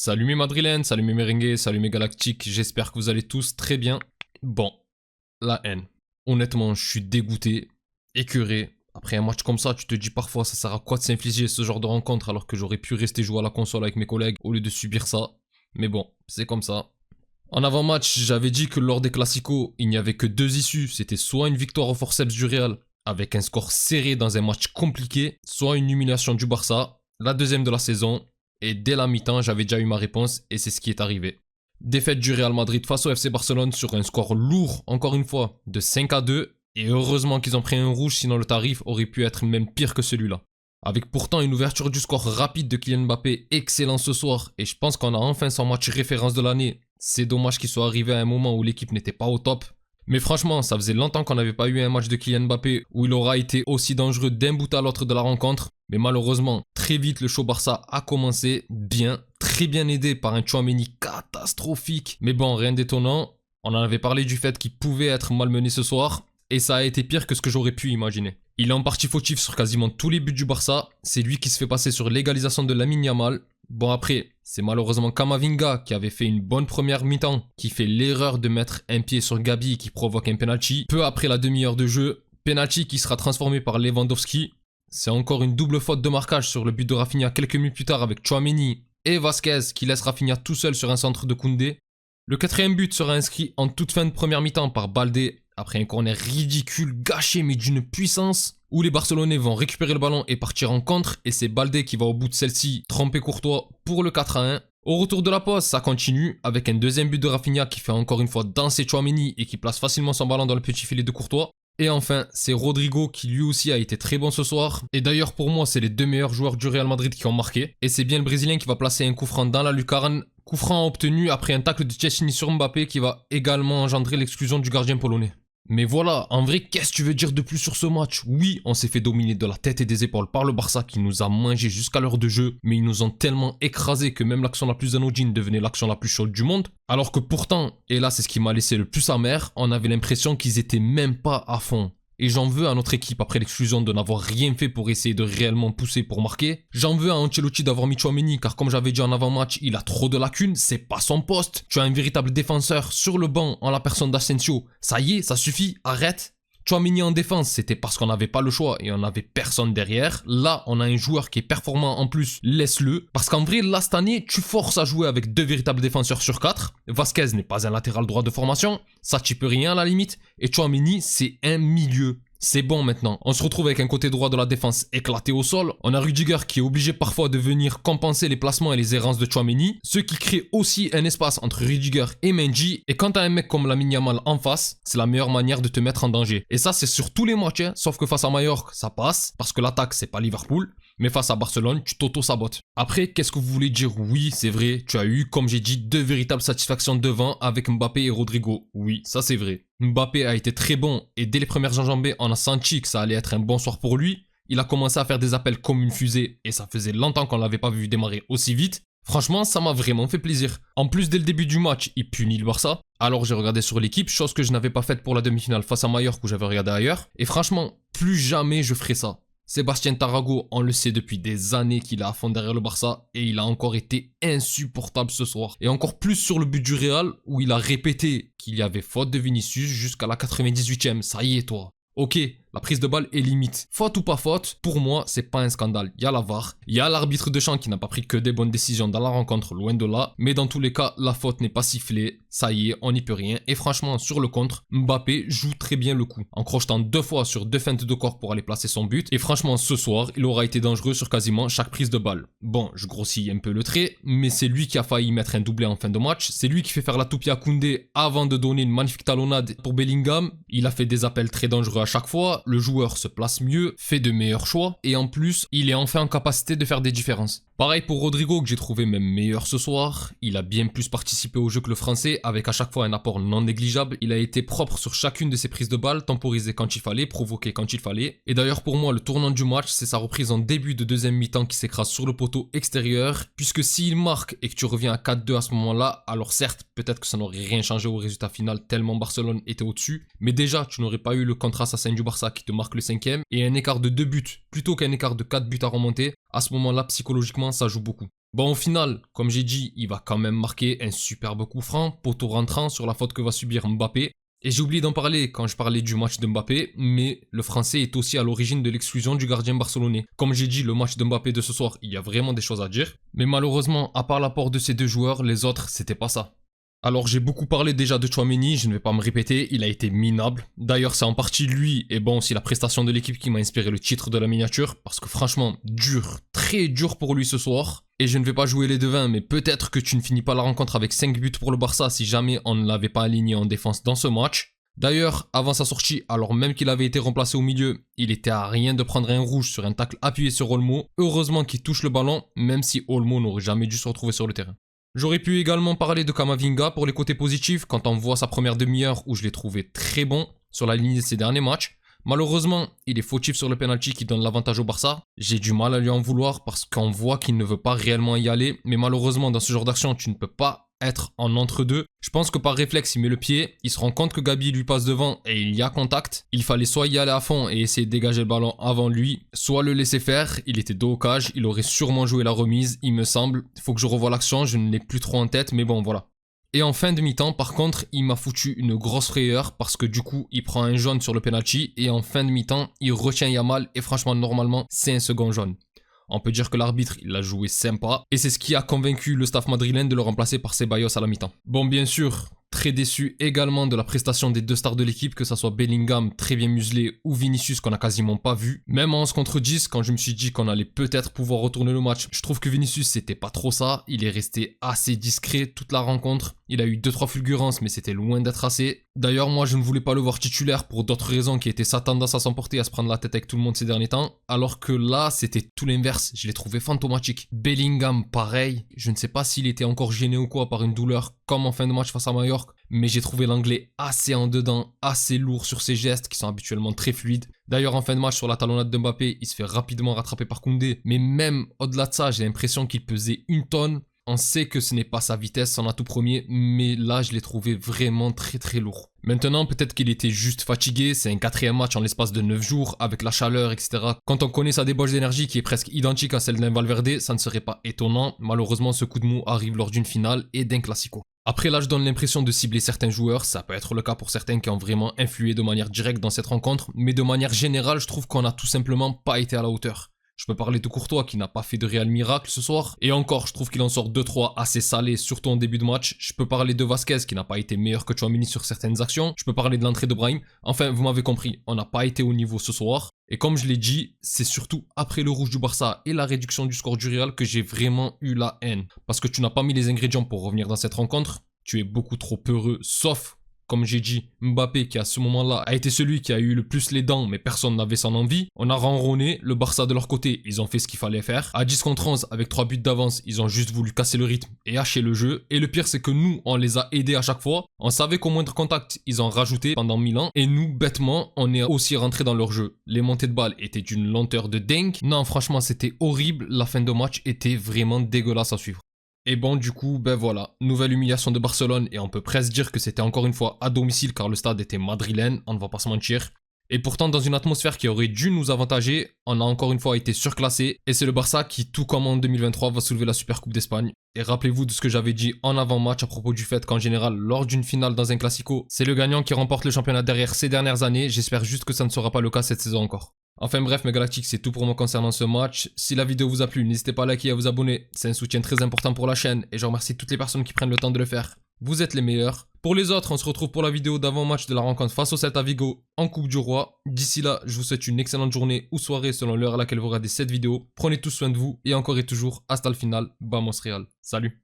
Salut mes madrilènes, salut mes merengues, salut mes galactiques, j'espère que vous allez tous très bien. Bon, la haine. Honnêtement, je suis dégoûté, écœuré. Après un match comme ça, tu te dis parfois ça sert à quoi de s'infliger ce genre de rencontre alors que j'aurais pu rester jouer à la console avec mes collègues au lieu de subir ça. Mais bon, c'est comme ça. En avant-match, j'avais dit que lors des classicos, il n'y avait que deux issues. C'était soit une victoire au forceps du Real, avec un score serré dans un match compliqué, soit une humiliation du Barça, la deuxième de la saison. Et dès la mi-temps, j'avais déjà eu ma réponse et c'est ce qui est arrivé. Défaite du Real Madrid face au FC Barcelone sur un score lourd, encore une fois, de 5-2. Et heureusement qu'ils ont pris un rouge, sinon le tarif aurait pu être même pire que celui-là. Avec pourtant une ouverture du score rapide de Kylian Mbappé excellent ce soir, et je pense qu'on a enfin son match référence de l'année. C'est dommage qu'il soit arrivé à un moment où l'équipe n'était pas au top. Mais franchement, ça faisait longtemps qu'on n'avait pas eu un match de Kylian Mbappé où il aura été aussi dangereux d'un bout à l'autre de la rencontre. Mais malheureusement, très vite le show Barça a commencé bien, très bien aidé par un Tchouaméni catastrophique. Mais bon, rien d'étonnant, on en avait parlé du fait qu'il pouvait être malmené ce soir, et ça a été pire que ce que j'aurais pu imaginer. Il est en partie fautif sur quasiment tous les buts du Barça, c'est lui qui se fait passer sur l'égalisation de Lamine Yamal. Bon après, c'est malheureusement Camavinga qui avait fait une bonne première mi-temps, qui fait l'erreur de mettre un pied sur Gabi qui provoque un penalty. Peu après la demi-heure de jeu, penalty qui sera transformé par Lewandowski. C'est encore une double faute de marquage sur le but de Rafinha quelques minutes plus tard avec Tchouaméni et Vasquez qui laisse Rafinha tout seul sur un centre de Koundé. Le quatrième but sera inscrit en toute fin de première mi-temps par Baldé après un corner ridicule gâché mais d'une puissance où les Barcelonais vont récupérer le ballon et partir en contre et c'est Baldé qui va au bout de celle-ci tromper Courtois pour le 4-1. Au retour de la pause, ça continue avec un deuxième but de Rafinha qui fait encore une fois danser Tchouaméni et qui place facilement son ballon dans le petit filet de Courtois. Et enfin, c'est Rodrigo qui lui aussi a été très bon ce soir. Et d'ailleurs pour moi, c'est les deux meilleurs joueurs du Real Madrid qui ont marqué. Et c'est bien le Brésilien qui va placer un coup franc dans la lucarne. Coup franc obtenu après un tacle de Szczęsny sur Mbappé qui va également engendrer l'exclusion du gardien polonais. Mais voilà, en vrai, qu'est-ce que tu veux dire de plus sur ce match? Oui, on s'est fait dominer de la tête et des épaules par le Barça qui nous a mangé jusqu'à l'heure de jeu, mais ils nous ont tellement écrasés que même l'action la plus anodine devenait l'action la plus chaude du monde. Alors que pourtant, et là c'est ce qui m'a laissé le plus amer, on avait l'impression qu'ils étaient même pas à fond. Et j'en veux à notre équipe après l'exclusion de n'avoir rien fait pour essayer de réellement pousser pour marquer. J'en veux à Ancelotti d'avoir mis Tchouaméni car comme j'avais dit en avant-match, il a trop de lacunes, c'est pas son poste. Tu as un véritable défenseur sur le banc en la personne d'Asensio. Ça y est, ça suffit, arrête. Tchouaméni en défense, c'était parce qu'on n'avait pas le choix et on n'avait personne derrière. Là, on a un joueur qui est performant en plus, laisse-le. Parce qu'en vrai, là, cette année, tu forces à jouer avec deux véritables défenseurs sur 4. Vasquez n'est pas un latéral droit de formation, ça tu peux rien à la limite. Et Tchouaméni, c'est un milieu. C'est bon maintenant, on se retrouve avec un côté droit de la défense éclaté au sol. On a Rudiger qui est obligé parfois de venir compenser les placements et les errances de Tchouaméni, ce qui crée aussi un espace entre Rudiger et Mendy. Et quand t'as un mec comme Lamine Yamal en face, c'est la meilleure manière de te mettre en danger. Et ça c'est sur tous les matchs, hein. Sauf que face à Mallorca ça passe, parce que l'attaque c'est pas Liverpool. Mais face à Barcelone, tu t'auto-sabotes. Après, qu'est-ce que vous voulez dire? Oui, c'est vrai, tu as eu, comme j'ai dit, deux véritables satisfactions devant avec Mbappé et Rodrigo. Oui, ça c'est vrai. Mbappé a été très bon et dès les premières enjambées, on a senti que ça allait être un bon soir pour lui. Il a commencé à faire des appels comme une fusée et ça faisait longtemps qu'on l'avait pas vu démarrer aussi vite. Franchement, ça m'a vraiment fait plaisir. En plus, dès le début du match, il punit le Barça. Alors j'ai regardé sur l'équipe, chose que je n'avais pas faite pour la demi-finale face à Mallorca où j'avais regardé ailleurs. Et franchement, plus jamais je ferai ça. Sébastien Tarago, on le sait depuis des années qu'il est à fond derrière le Barça et il a encore été insupportable ce soir. Et encore plus sur le but du Real où il a répété qu'il y avait faute de Vinicius jusqu'à la 98e. Ça y est toi. Ok, la prise de balle est limite. Faute ou pas faute, pour moi, c'est pas un scandale. Il y a la VAR, il y a l'arbitre de champ qui n'a pas pris que des bonnes décisions dans la rencontre, loin de là. Mais dans tous les cas, la faute n'est pas sifflée. Ça y est, on n'y peut rien. Et franchement, sur le contre, Mbappé joue très bien le coup, en crochetant deux fois sur deux feintes de corps pour aller placer son but. Et franchement, ce soir, il aura été dangereux sur quasiment chaque prise de balle. Bon, je grossis un peu le trait, mais c'est lui qui a failli mettre un doublé en fin de match. C'est lui qui fait faire la toupie à Koundé avant de donner une magnifique talonnade pour Bellingham. Il a fait des appels très dangereux à chaque fois. Le joueur se place mieux, fait de meilleurs choix et en plus, il est enfin en capacité de faire des différences. Pareil pour Rodrigo que j'ai trouvé même meilleur ce soir. Il a bien plus participé au jeu que le français avec à chaque fois un apport non négligeable. Il a été propre sur chacune de ses prises de balle, temporisé quand il fallait, provoqué quand il fallait. Et d'ailleurs pour moi le tournant du match c'est sa reprise en début de deuxième mi-temps qui s'écrase sur le poteau extérieur. Puisque s'il marque et que tu reviens à 4-2 à ce moment-là, alors certes peut-être que ça n'aurait rien changé au résultat final tellement Barcelone était au-dessus. Mais déjà tu n'aurais pas eu le contre-assassin du Barça qui te marque le 5e et un écart de 2 buts plutôt qu'un écart de 4 buts à remonter. À ce moment-là psychologiquement ça joue beaucoup. Bon, au final, comme j'ai dit, il va quand même marquer un superbe coup franc, poteau rentrant sur la faute que va subir Mbappé. Et j'ai oublié d'en parler quand je parlais du match de Mbappé, mais le Français est aussi à l'origine de l'exclusion du gardien barcelonais. Comme j'ai dit, le match de Mbappé de ce soir, il y a vraiment des choses à dire. Mais malheureusement, à part l'apport de ces deux joueurs, les autres, c'était pas ça. Alors j'ai beaucoup parlé déjà de Tchouaméni, je ne vais pas me répéter, il a été minable. D'ailleurs c'est en partie lui et bon aussi la prestation de l'équipe qui m'a inspiré le titre de la miniature, parce que franchement dur, très dur pour lui ce soir. Et je ne vais pas jouer les devins, mais peut-être que tu ne finis pas la rencontre avec 5 buts pour le Barça si jamais on ne l'avait pas aligné en défense dans ce match. D'ailleurs, avant sa sortie, alors même qu'il avait été remplacé au milieu, il était à rien de prendre un rouge sur un tacle appuyé sur Olmo. Heureusement qu'il touche le ballon, même si Olmo n'aurait jamais dû se retrouver sur le terrain. J'aurais pu également parler de Camavinga pour les côtés positifs quand on voit sa première demi-heure où je l'ai trouvé très bon sur la ligne de ses derniers matchs. Malheureusement, il est fautif sur le penalty qui donne l'avantage au Barça. J'ai du mal à lui en vouloir parce qu'on voit qu'il ne veut pas réellement y aller, mais malheureusement dans ce genre d'action, tu ne peux pas être en entre-deux. Je pense que par réflexe, il met le pied, il se rend compte que Gabi lui passe devant et il y a contact. Il fallait soit y aller à fond et essayer de dégager le ballon avant lui, soit le laisser faire. Il était dos au cage, il aurait sûrement joué la remise, il me semble. Il faut que je revoie l'action, je ne l'ai plus trop en tête, mais bon, voilà. Et en fin de mi-temps, par contre, il m'a foutu une grosse frayeur parce que du coup, il prend un jaune sur le penalty et en fin de mi-temps, il retient Yamal et franchement, normalement, c'est un second jaune. On peut dire que l'arbitre, il a joué sympa. Et c'est ce qui a convaincu le staff madrilène de le remplacer par Ceballos à la mi-temps. Bon, bien sûr, très déçu également de la prestation des deux stars de l'équipe, que ce soit Bellingham, très bien muselé, ou Vinicius, qu'on a quasiment pas vu. Même en 11 contre 10, quand je me suis dit qu'on allait peut-être pouvoir retourner le match, je trouve que Vinicius, c'était pas trop ça. Il est resté assez discret toute la rencontre. Il a eu 2-3 fulgurances, mais c'était loin d'être assez. D'ailleurs, moi, je ne voulais pas le voir titulaire pour d'autres raisons qui étaient sa tendance à s'emporter, à se prendre la tête avec tout le monde ces derniers temps. Alors que là, c'était tout l'inverse. Je l'ai trouvé fantomatique. Bellingham, pareil. Je ne sais pas s'il était encore gêné ou quoi par une douleur, comme en fin de match face à Mallorca. Mais j'ai trouvé l'anglais assez en dedans, assez lourd sur ses gestes qui sont habituellement très fluides. D'ailleurs, en fin de match, sur la talonnade de Mbappé, il se fait rapidement rattraper par Koundé. Mais même au-delà de ça, j'ai l'impression qu'il pesait 1 tonne. On sait que ce n'est pas sa vitesse, son atout premier, mais là, je l'ai trouvé vraiment très très lourd. Maintenant, peut-être qu'il était juste fatigué, c'est un 4e match en l'espace de 9 jours, avec la chaleur, etc. Quand on connaît sa débauche d'énergie qui est presque identique à celle d'un Valverde, ça ne serait pas étonnant. Malheureusement, ce coup de mou arrive lors d'une finale et d'un classico. Après là, je donne l'impression de cibler certains joueurs, ça peut être le cas pour certains qui ont vraiment influé de manière directe dans cette rencontre, mais de manière générale, je trouve qu'on n'a tout simplement pas été à la hauteur. Je peux parler de Courtois qui n'a pas fait de réel miracle ce soir. Et encore, je trouve qu'il en sort 2-3 assez salés, surtout en début de match. Je peux parler de Vasquez qui n'a pas été meilleur que Tchouaméni sur certaines actions. Je peux parler de l'entrée de Brahim. Enfin, vous m'avez compris, on n'a pas été au niveau ce soir. Et comme je l'ai dit, c'est surtout après le rouge du Barça et la réduction du score du Real que j'ai vraiment eu la haine. Parce que tu n'as pas mis les ingrédients pour revenir dans cette rencontre. Tu es beaucoup trop peureux, sauf... Comme j'ai dit, Mbappé qui à ce moment-là a été celui qui a eu le plus les dents mais personne n'avait son envie. On a ronronné, le Barça de leur côté, ils ont fait ce qu'il fallait faire. À 10 contre 11 avec 3 buts d'avance, ils ont juste voulu casser le rythme et hacher le jeu. Et le pire c'est que nous, on les a aidés à chaque fois. On savait qu'au moindre contact, ils ont rajouté pendant 1000 ans. Et nous, bêtement, on est aussi rentré dans leur jeu. Les montées de balles étaient d'une lenteur de dingue. Non, franchement, c'était horrible. La fin de match était vraiment dégueulasse à suivre. Et bon, du coup, ben voilà, nouvelle humiliation de Barcelone et on peut presque dire que c'était encore une fois à domicile car le stade était madrilène, on ne va pas se mentir. Et pourtant, dans une atmosphère qui aurait dû nous avantager, on a encore une fois été surclassé et c'est le Barça qui, tout comme en 2023, va soulever la Super Coupe d'Espagne. Et rappelez-vous de ce que j'avais dit en avant-match à propos du fait qu'en général, lors d'une finale dans un classico, c'est le gagnant qui remporte le championnat derrière ces dernières années. J'espère juste que ça ne sera pas le cas cette saison encore. Enfin bref, mes Galactiques, c'est tout pour moi concernant ce match. Si la vidéo vous a plu, n'hésitez pas à liker et à vous abonner. C'est un soutien très important pour la chaîne et je remercie toutes les personnes qui prennent le temps de le faire. Vous êtes les meilleurs. Pour les autres, on se retrouve pour la vidéo d'avant-match de la rencontre face au Celta Vigo en Coupe du Roi. D'ici là, je vous souhaite une excellente journée ou soirée selon l'heure à laquelle vous regardez cette vidéo. Prenez tous soin de vous et encore et toujours, hasta le final, vamos Real. Salut.